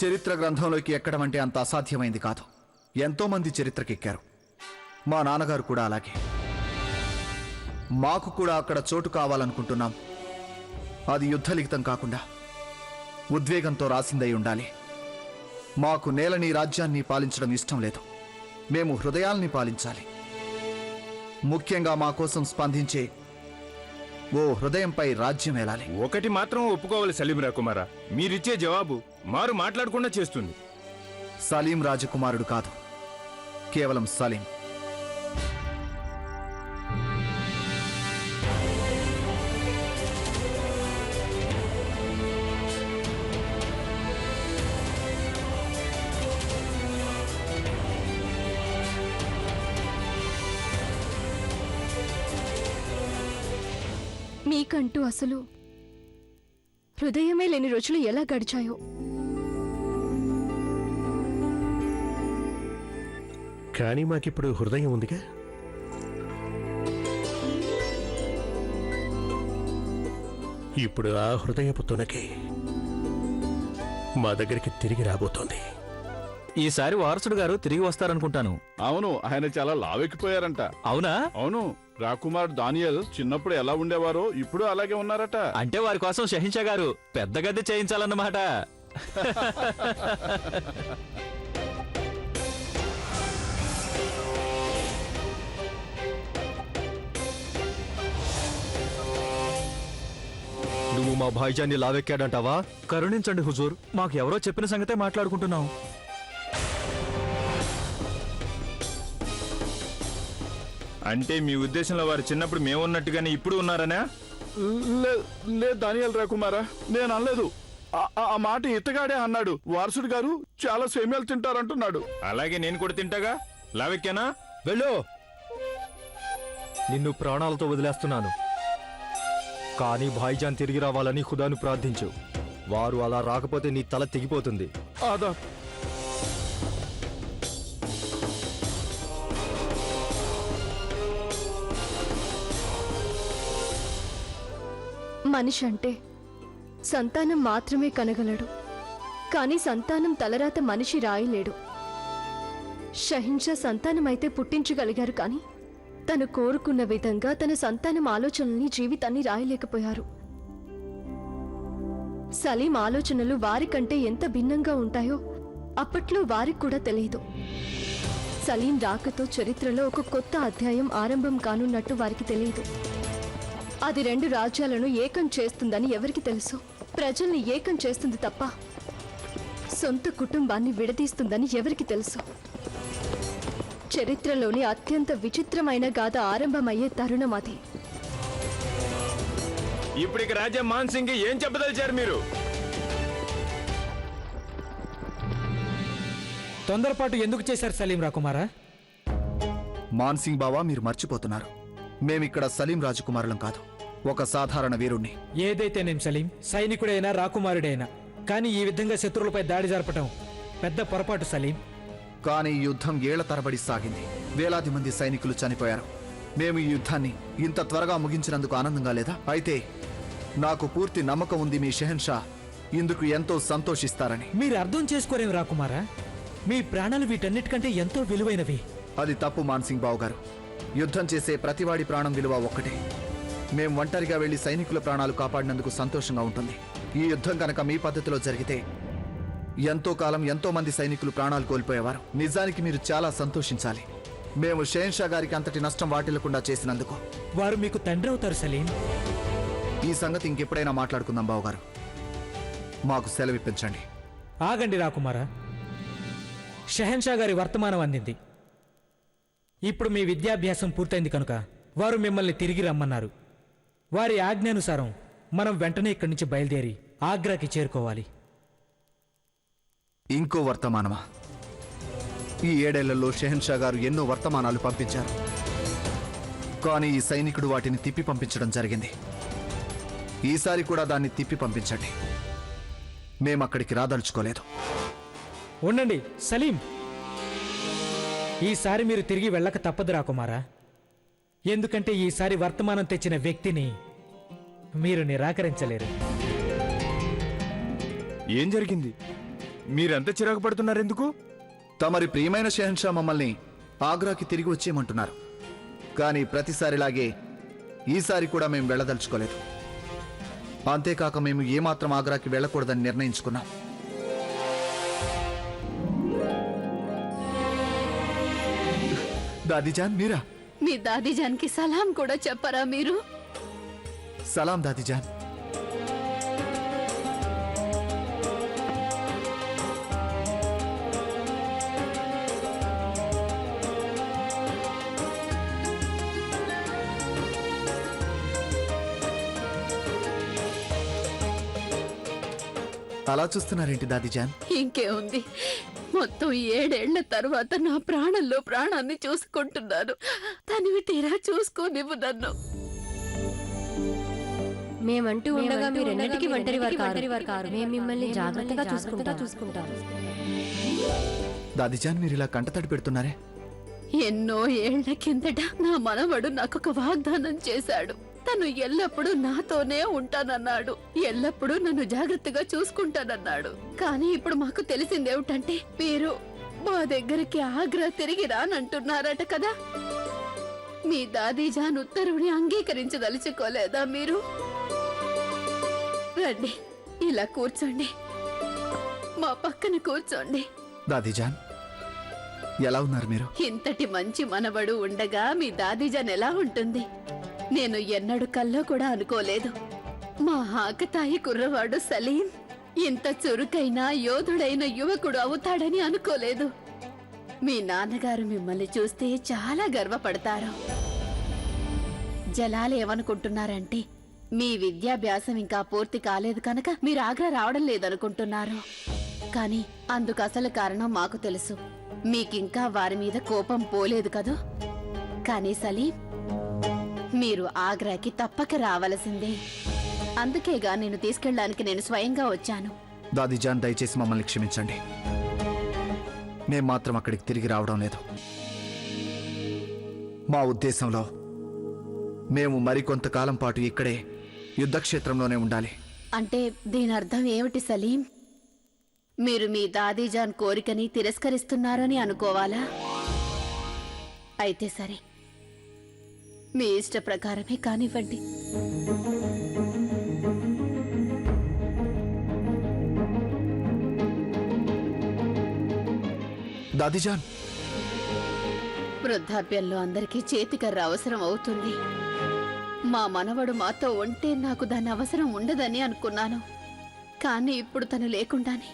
చరిత్ర గ్రంథంలోకి ఎక్కడం అంటే అంత అసాధ్యమైంది కాదు. ఎంతోమంది చరిత్రకెక్కారు. మా నాన్నగారు కూడా అలాగే. మాకు కూడా అక్కడ చోటు కావాలనుకుంటున్నాం. అది యుద్ధలిఖితం కాకుండా ఉద్వేగంతో రాసిందై ఉండాలి. మాకు నేలని రాజ్యాన్ని పాలించడం ఇష్టం లేదు. మేము హృదయాల్ని పాలించాలి. ముఖ్యంగా మా కోసం స్పందించే ఓ హృదయంపై రాజ్యం ఏలాలి. ఒకటి మాత్రం ఒప్పుకోవాలి సలీం రాకుమారా, మీరిచ్చే జవాబు మారు మాట్లాడకుండా చేస్తుంది. సలీం రాజకుమారుడు కాదు, కేవలం సలీం. మీకంటూ అసలు హృదయమే లేని రోజులు ఎలా గడిచాయో. కానీ మాకిప్పుడు హృదయం ఉందిగా. ఇప్పుడు ఆ హృదయపు తునకి మా దగ్గరికి తిరిగి రాబోతోంది. ఈసారి వారసుడు గారు తిరిగి వస్తారనుకుంటాను. అవును, ఆయన చాలా లావెక్కిపోయారంట. అవునా? అవును, రాకుమార్ దానియల్ చిన్నప్పుడు ఎలా ఉండేవారో ఇప్పుడు అలాగే ఉన్నారట. అంటే వారి కోసం షహిన్షా గారు పెద్ద గద్దె చేయించాలన్నమాట. నువ్వు మా భాయిజాన్ని లావెక్కాడంటావా? కరుణించండి హుజూర్, మాకు ఎవరో చెప్పిన సంగతే మాట్లాడుకుంటున్నాం. అంటే మీ ఉద్దేశంలో వారు చిన్నప్పుడు మేమున్నట్టుగానే ఇప్పుడు ఉన్నారనా? లేదు దానియల్ రాకుమారా, నేను అనలేదు. ఆ మాట ఇతగాడే అన్నాడు. వారసుడు గారు చాలా సేమ్యాలు తింటారంటున్నాడు. అలాగే నేను కూడా తింటాగా. లావెక్కానా? వెళ్ళు, నిన్ను ప్రాణాలతో వదిలేస్తున్నాను. కానీ భాయిజాన్ తిరిగి రావాలని ఖుదాను ప్రార్థించు. వారు అలా రాకపోతే నీ తల తెగిపోతుంది. ఆదా మనిషి అంటే సంతానం మాత్రమే కనగలడు, కానీ సంతానం తలరాత మనిషి రాయలేడు. షహిన్షా సంతానమైతే పుట్టించగలిగారు, కానీ తను కోరుకున్న విధంగా తన సంతానం ఆలోచనల్ని, జీవితాన్ని రాయలేకపోయారు. సలీం ఆలోచనలు వారికంటే ఎంత భిన్నంగా ఉంటాయో అప్పట్లో వారికి కూడా తెలియదు. సలీం రాకతో చరిత్రలో ఒక కొత్త అధ్యాయం ఆరంభం కానున్నట్టు వారికి తెలియదు. అది రెండు రాజ్యాలను ఏకం చేస్తుందని ఎవరికి తెలుసు? ప్రజల్ని ఏకం చేస్తుంది తప్ప సొంత కుటుంబాన్ని విడదీస్తుందని ఎవరికి తెలుసు? చరిత్రలోని అత్యంత విచిత్రమైన గాథ ఆరంభమయ్యే తరుణం అది. ఇప్పుడు ఇక రాజా మాన్ సింగ్ ఏం చెప్పదలిచారు మీరు? తొందరపాటు ఎందుకు చేశారు సలీం రాకుమారా? మాన్సింగ్ బావా, మీరు మర్చిపోతున్నారు. మేమిక్కడ సలీం రాజకుమారులం కాదు, ఒక సాధారణ వీరుణ్ణి. ఏదైతేనేం సలీం సైనికుడైనా రాకుమారుడైనా, కానీ ఈ విధంగా శత్రువులపై దాడి జరపటం పెద్ద పొరపాటు సలీం. కానీ ఈ యుద్ధం ఏళ్ల తరబడి సాగింది. వేలాది మంది సైనికులు చనిపోయారు. మేము ఈ యుద్ధాన్ని ఇంత త్వరగా ముగించినందుకు ఆనందంగా లేదా? అయితే నాకు పూర్తి నమ్మకం ఉంది మీ షెహన్షా ఇందుకు ఎంతో సంతోషిస్తారని. మీరు అర్థం చేసుకోరేం రాకుమారా, మీ ప్రాణాలు వీటన్నిటికంటే ఎంతో విలువైనవి. అది తప్పు మాన్సింగ్ బావు గారు. యుద్ధం చేసే ప్రతివాడి ప్రాణం విలువ ఒక్కటే. మేం ఒంటరిగా వెళ్లి సైనికుల ప్రాణాలు కాపాడినందుకు సంతోషంగా ఉంటుంది. ఈ యుద్ధం కనుక మీ పద్ధతిలో జరిగితే ఎంతో కాలం ఎంతో మంది సైనికులు ప్రాణాలు కోల్పోయేవారు. నిజానికి మీరు చాలా సంతోషించాలి, మేము షెహన్షా గారికి అంతటి నష్టం వాటిల్లకుండా చేసినందుకు. వారు మీకు తండ్రి అవుతారు సలీం. ఈ సంగతి ఇంకెప్పుడైనా మాట్లాడుకుందాం బావగారు. మాకు సెలవిప్పించండి. ఆగండి రాకుమారా, షెహన్షా గారి వర్తమానం అందింది. ఇప్పుడు మీ విద్యాభ్యాసం పూర్తయింది కనుక వారు మిమ్మల్ని తిరిగి రమ్మన్నారు. వారి ఆజ్ఞానుసారం మనం వెంటనే ఇక్కడి నుంచి బయలుదేరి ఆగ్రాకి చేరుకోవాలి. ఇంకో వర్తమానమా? ఈ 7 ఏళ్లలో షెహన్షా గారు ఎన్నో వర్తమానాలు పంపించారు, కానీ ఈ సైనికుడు వాటిని తిప్పి పంపించడం జరిగింది. ఈసారి కూడా దాన్ని తిప్పి పంపించండి. మేమక్కడికి రాదలుచుకోలేదు. ఉండండి సలీం, ఈసారి మీరు తిరిగి వెళ్ళక తప్పదు రాకుమారా. ఎందుకంటే ఈసారి వర్తమానం తెచ్చిన వ్యక్తిని మీరు నిరాకరించలేరు. ఏం జరిగింది? మీరెంత చిరాకు పడుతున్నారెందుకు? తమరి ప్రియమైన షెహన్షా మమ్మల్ని ఆగ్రాకి తిరిగి వచ్చేయమంటున్నారు. కానీ ప్రతిసారిలాగే ఈసారి కూడా మేము వెళ్ళదలుచుకోలేదు. అంతేకాక మేము ఏమాత్రం ఆగ్రాకి వెళ్ళకూడదని నిర్ణయించుకున్నాం. దాదీజాన్ మీరా? మీ దాదీజాన్కి సలాం కూడా చెప్పరా మీరు? సలాం దాదీజాన్. అలా చూస్తున్నారేంటి దాదీజాన్? ఇంకేముంది, మొత్తం 7 ఏళ్ల తర్వాత నా ప్రాణంలో ప్రాణాన్ని చూసుకుంటున్నాను. తనివి తీరా చూసుకోనివ్వు నన్ను. మేమంటూ ఉండగా మీరెన్నటికీ ఒంటరి వారు కారు. మేము మిమ్మల్ని జాగ్రత్తగా చూసుకుంటాం. దాదీజాన్ మీరు ఇలా కంటతడి పెడుతున్నారే? ఎన్నో ఏళ్ల కిందట నా మనవడు నాకొక వాగ్దానం చేశాడు. తను ఎల్లప్పుడూ నాతోనే ఉంటానన్నాడు. ఎల్లప్పుడూ నన్ను జాగ్రత్తగా చూసుకుంటానన్నాడు. కానీ ఇప్పుడు మాకు తెలిసిందేమిటంటే మీరు మా దగ్గరికి ఆగ్రా తిరిగి రానంటున్నారట కదా. మీ దాదీజాన్ ఉత్తర్వుని అంగీకరించదలుచుకోలేదా మీరు? రండి, ఇలా కూర్చోండి, మా పక్కన కూర్చోండి. దాదీజాన్ ఎలా ఉన్నారు మీరు? ఇంతటి మంచి మనవడు ఉండగా మీ దాదీజాన్ ఎలా ఉంటుంది? నేను ఎన్నడూ కల్లో కూడా అనుకోలేదు. మా ఆకతాయి కుర్రవాడు సలీం ఇంత చురుకైన యోధుడైన యువకుడు అవుతాడని అనుకోలేదు. మీ నాన్నగారు మిమ్మల్ని చూస్తే చాలా గర్వపడతారు. జలాలు ఏమనుకుంటున్నారంటే మీ విద్యాభ్యాసం ఇంకా పూర్తి కాలేదు కనుక మీరు ఆగ్రా రావడం లేదనుకుంటున్నారు. కానీ అందుకు అసలు కారణం మాకు తెలుసు. మీకింకా వారి మీద కోపం పోలేదు కదూ. కానీ సలీం, మీరు ఆగ్రాకి తప్పక రావలసిందే. అందుకేగా నేను తీసుకెళ్ళడానికి నేను స్వయంగా వచ్చాను. దాదీజాన్ దయచేసి మమ్మల్ని క్షమించండి. మేం మాత్రం అక్కడికి తిరిగి రావడం లేదు. మా ఉద్దేశంలో మేము మరికొంతకాలం పాటు ఇక్కడే యుద్ధక్షేత్రంలోనే ఉండాలి. అంటే దీని అర్థం ఏమిటి సలీం? మీరు మీ దాదీజాన్ కోరికని తిరస్కరిస్తున్నారని అనుకోవాలా? అయితే సరే, మీ ఇష్ట ప్రకారమే కానివ్వండి. దాదీజాన్, వృద్ధాప్యంలో అందరికీ చేతికర్ర అవసరం అవుతుంది. మా మనవడు మాతో ఉంటే నాకు దాని అవసరం ఉండదని అనుకున్నాను. కానీ ఇప్పుడు తను లేకుండానే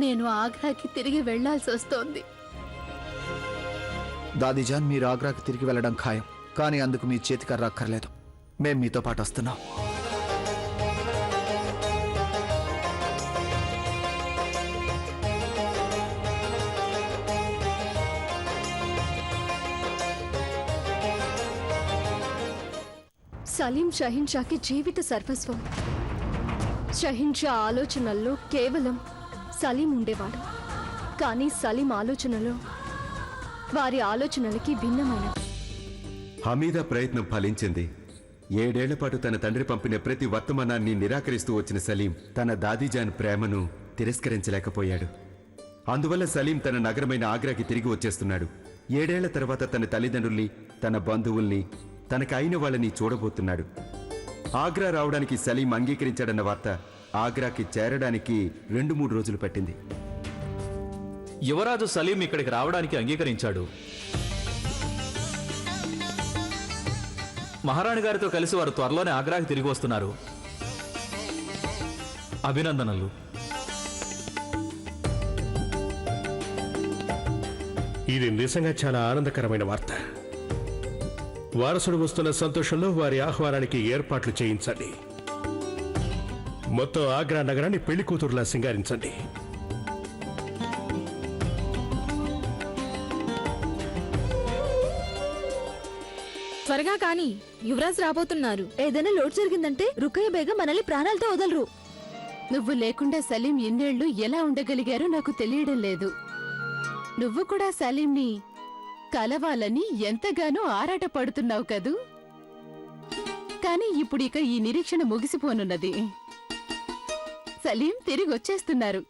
నేను ఆగ్రాకి తిరిగి వెళ్లాల్సి వస్తోంది. దాదీజాన్ మీరు ఆగ్రాకి తిరిగి వెళ్ళడం ఖాయం. కానీ అందుకు మీ చేతికర్ర అక్కర్లేదు. మేం మీతో పాటు వస్తున్నాం. సలీం షహిన్షాకి జీవిత సర్వస్వం. షహిన్షా ఆలోచనల్లో కేవలం సలీం ఉండేవాడు. కానీ సలీం ఆలోచనలో వారి ఆలోచనలకి భిన్నమైనవి. హమీదా ప్రయత్నం ఫలించింది. 7 ఏళ్ల పాటు తన తండ్రి పంపిన ప్రతి వర్తమానాన్ని నిరాకరిస్తూ వచ్చిన సలీం తన దాదీజాన్ ప్రేమను తిరస్కరించలేకపోయాడు. అందువల్ల సలీం తన నగరమైన ఆగ్రాకి తిరిగి వచ్చేస్తున్నాడు. 7 ఏళ్ల తర్వాత తన తల్లిదండ్రుల్ని, తన బంధువుల్ని, తనకు అయిన వాళ్ళని చూడబోతున్నాడు. ఆగ్రా రావడానికి సలీం అంగీకరించాడన్న వార్త ఆగ్రాకి చేరడానికి 2-3 రోజులు పట్టింది. యువరాజు సలీం ఇక్కడికి రావడానికి అంగీకరించాడు. మహారాణి గారితో కలిసి వారు త్వరలోనే ఆగ్రాకి తిరిగి వస్తున్నారు. అభినందనలు. ఇది నిజంగా చాలా ఆనందకరమైన వార్త. వారసుడు వస్తున్న సంతోషంలో వారి ఆహ్వానానికి ఏర్పాట్లు చేయించండి. మొత్తం ఆగ్రా నగరాన్ని పెళ్లి కూతురులా సింగారించండి. త్వరగా కానీ, యువరాజ్ రాబోతున్నారు. ఏదైనా లోటు జరిగిందంటే రుకయ్య బేగం మనల్ని ప్రాణాలతో వదలరు. నువ్వు లేకుండా సలీం ఇన్నేళ్లు ఎలా ఉండగలిగారో నాకు తెలియడం లేదు. నువ్వు కూడా సలీంని కలవాలని ఎంతగానో ఆరాటపడుతున్నావు కదూ. కానీ ఇప్పుడు ఇక ఈ నిరీక్షణ ముగిసిపోనున్నది. సలీం తిరిగి వచ్చేస్తున్నారు.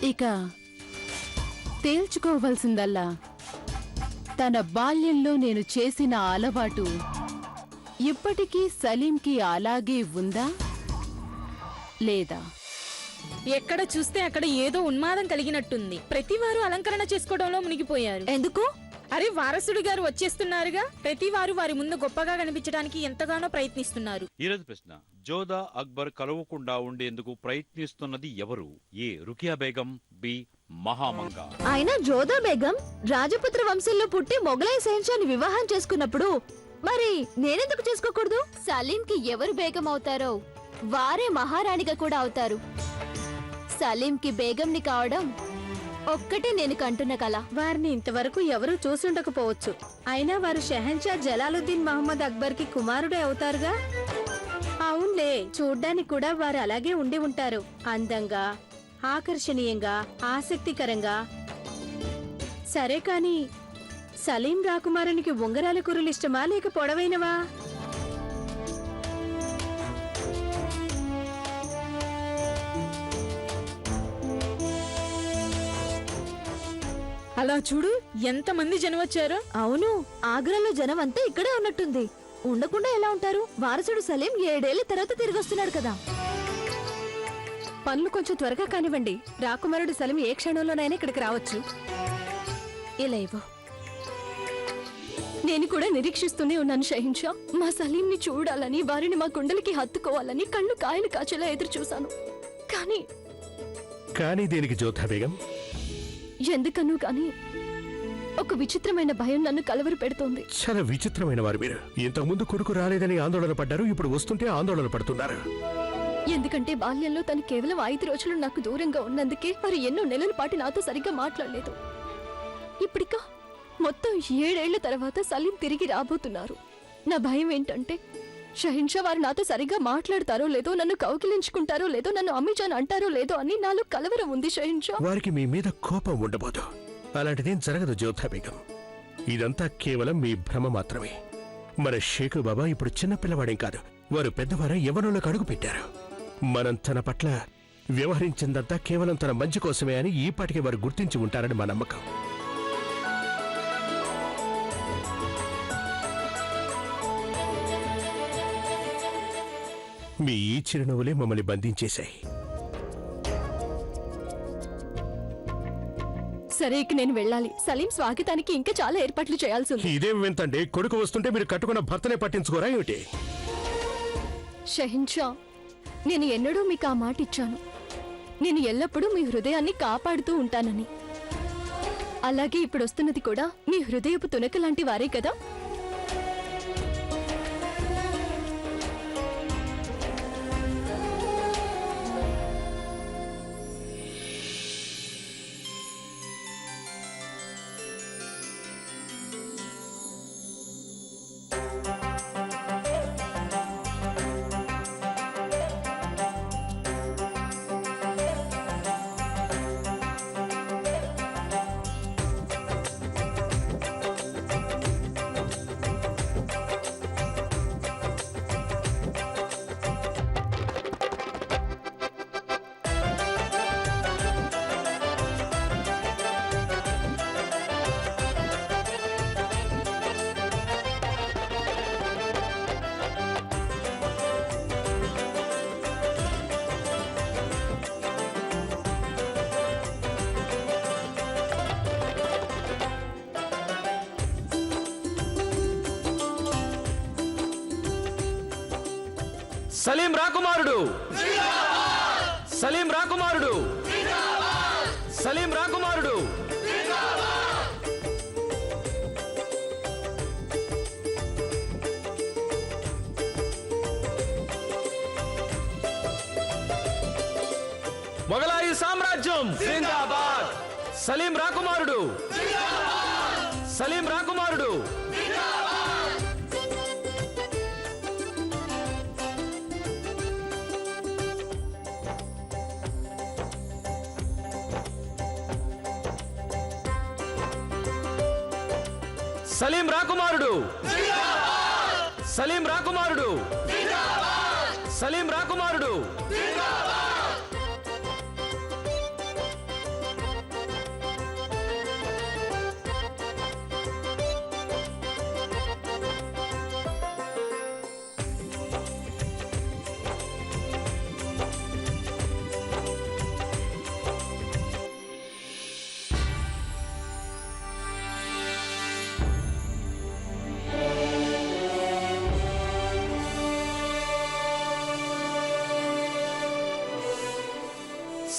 ఇక తేల్చుకోవలసిందల్లా తన బాల్యంలో నేను చేసిన అలవాటు ఇప్పటికీ సలీంకి అలాగే ఉందా లేదా? ఎక్కడ చూస్తే అక్కడ ఏదో ఉన్మాదం కలిగినట్టుంది. ప్రతివారు అలంకరణ చేసుకోవడంలో మునిగిపోయారు. ఎందుకు? అరే, వారసుడి గారు వచ్చేస్తున్నారుగా. ప్రతివారు వారి ముందు గొప్పగా కనిపించడానికి ఎంతగానో ప్రయత్నిస్తున్నారు. ఈరోజు ప్రశ్న: జోధా అక్బర్ కలవకుండా ఉండేందుకు ప్రయత్నిస్తున్నది ఎవరు? ఏ రుకియా బేగం, బి మహామంగ. అయినా జోధా బేగం రాజపుత్ర వంశంలో పుట్టి మొగలాయి షెహన్షాని వివాహం చేసుకున్నప్పుడు మరి నేనెందుకు చేసుకోకూడదు? సలీంకి ఎవరు బేగం అవుతారో వారే మహారాణిగా కూడా అవుతారు. సలీంకి బేగంని కావడం ఒక్కటే నేను కంటున్న కల. వారిని ఇంతవరకు ఎవరూ చూసుండకపోవచ్చు. అయినా వారు షెహన్షా జలాలుద్దీన్ మహమ్మద్ అక్బర్ కి కుమారుడే అవుతారుగా. అవునులే, చూడ్డానికి కూడా వారు అలాగే ఉండి ఉంటారు. అందంగా, ఆకర్షణీయంగా, ఆసక్తికరంగా. సరే కాని సలీం రాకుమారునికి ఉంగరాల కురులు ఇష్టమా లేక పొడవైనవా? అలా చూడు, ఎంతమంది జనం వచ్చారో. అవును, ఆగ్రాలో జనం అంతా ఇక్కడే ఉన్నట్టుంది. ఉండకుండా ఎలా ఉంటారు? వారసుడు సలీం 7 ఏళ్ల తర్వాత తిరిగి వస్తున్నాడు కదా. పనులు కొంచెం త్వరగా కానివ్వండి. రాకుమారుడు సలీం ఏ క్షణంలోనైనా ఇక్కడికి రావచ్చు. ఇలా ఇవ్వు. నేను కూడా నిరీక్షిస్తూనే ఉన్నాను షహిన్షా. మా సలీంని చూడాలని, వారిని మా కుండలికి హత్తుకోవాలని కళ్ళు కాయలు కాచేలా ఎదురు చూశాను. కానీ దేనికి జోధా బేగం? ఎందుకను కానీ ఒక విచిత్రమైన భయం నన్ను కలవరి పెడుతోంది. చాలా విచిత్రమైన వారు మీరు. ఇంతకుముందు కొడుకు రాలేదని ఆందోళన పడ్డారు, ఇప్పుడు వస్తుంటే ఆందోళన పడుతున్నారు. ఎందుకంటే బాల్యంలో తను కేవలం 5 రోజులు నాకు దూరంగా ఉన్నందుకే మరి ఎన్నో నెలల పాటు నాతో సరిగ్గా మాట్లాడలేదు. ఇప్పుడిక మొత్తం 7 ఏళ్ల తర్వాత సలీం తిరిగి రాబోతున్నారు. నా భయం ఏంటంటే షహిన్షా వారు నాతో సరిగ్గా మాట్లాడతారో లేదో, నన్ను కౌగిలించుకుంటారో లేదో, నన్ను అమ్మిజాన్ అంటారో లేదో అని నాలో కలవరం ఉంది షహిన్షా. వారికి మీ మీద కోపం ఉండబోదు. అలాంటిదేం జరగదు జోధా బేగం. ఇదంతా కేవలం మీ భ్రమ మాత్రమే. మన షేకు బాబా ఇప్పుడు చిన్న పిల్లవాడేం కాదు. వారు పెద్దవారు యవ్వనంలోకి అడుగు పెట్టారు. మనం తన పట్ల వ్యవహరించిందంతా కేవలం తన మంచి కోసమే అని ఈపాటికి వారు గుర్తించి ఉంటారని మా నమ్మకం. మీ ఈ చిరునవ్వులే మమ్మల్ని బంధించేశాయి. సరే, ఇక నేను వెళ్ళాలి. సలీం స్వాగతానికి ఇంకా చాలా ఏర్పాట్లు చేయాల్సి ఉంది. ఇదేం వింతండి? కొడుకు వస్తుంటే మీరు కట్టుకున్న భర్తనే పట్టించుకోరా ఏమిటి? షహిన్షా, నేను ఎన్నడూ మీకు ఆ మాట ఇచ్చాను. నేను ఎల్లప్పుడూ మీ హృదయాన్ని కాపాడుతూ ఉంటానని. అలాగే ఇప్పుడు వస్తున్నది కూడా మీ హృదయపు తునక లాంటి వారే కదా. సలీం రాకుమారుడు! సలీం రాకుమారుడు! సలీం రాకుమారుడు! మొగలాయి సామ్రాజ్యం జిందాబాద్! సలీం రాకుమారుడు! సలీం రాకుమారుడు! సలీం రాకుమారుడు! సలీం రాకుమారుడు! సలీం రాకుమారుడు!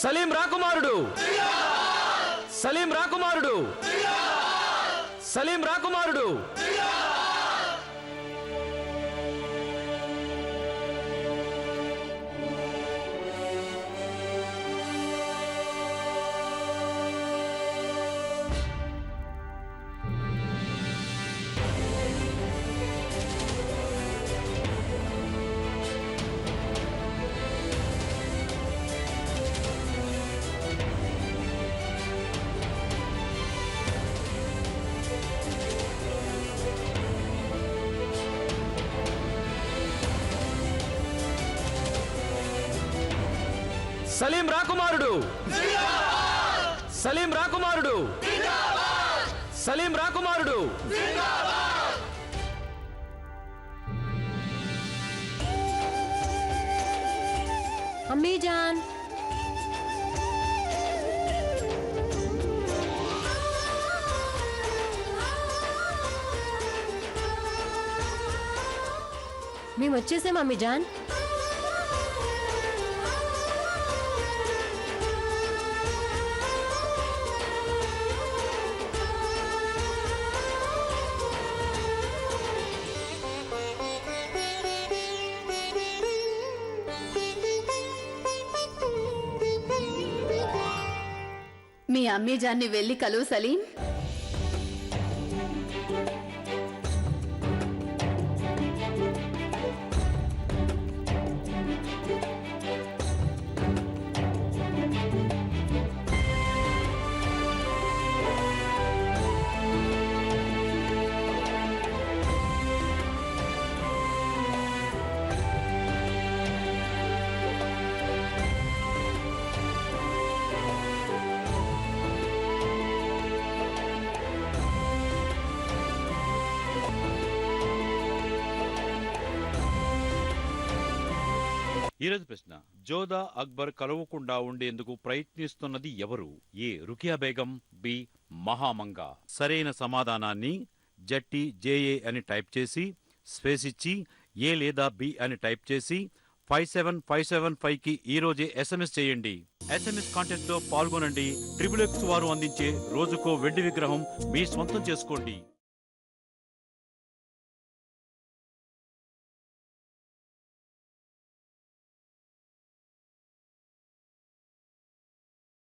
సలీం రాకుమారుడు సలీం రాకుమారుడు సలీం రాకుమారుడు సలీం రాకుమారుడు సలీం రాకుమారుడు సలీం రాకుమారుడు అమ్మీ జాన్, మేము వచ్చేసాం అమ్మీ జాన్. మీ అమ్మీజాన్ని వెళ్ళి కలువు సలీం. ఈరోజు ప్రశ్న, జోధా అక్బర్ కలవకుండా ఉండేందుకు ప్రయత్నిస్తున్నది ఎవరు? ఏ రుకియా బేగం, బి మహామంగ. సరైన సమాధానాన్ని జట్టి జేఏ అని టైప్ చేసి స్పేస్ ఇచ్చి ఏ లేదా బి అని టైప్ చేసి 57575కి ఈ రోజే SMS చేయండి. SMS కాంటెస్ట్ లో పాల్గొనండి. XXX వారు అందించే రోజుకో వెండి విగ్రహం మీ స్వంతం చేసుకోండి.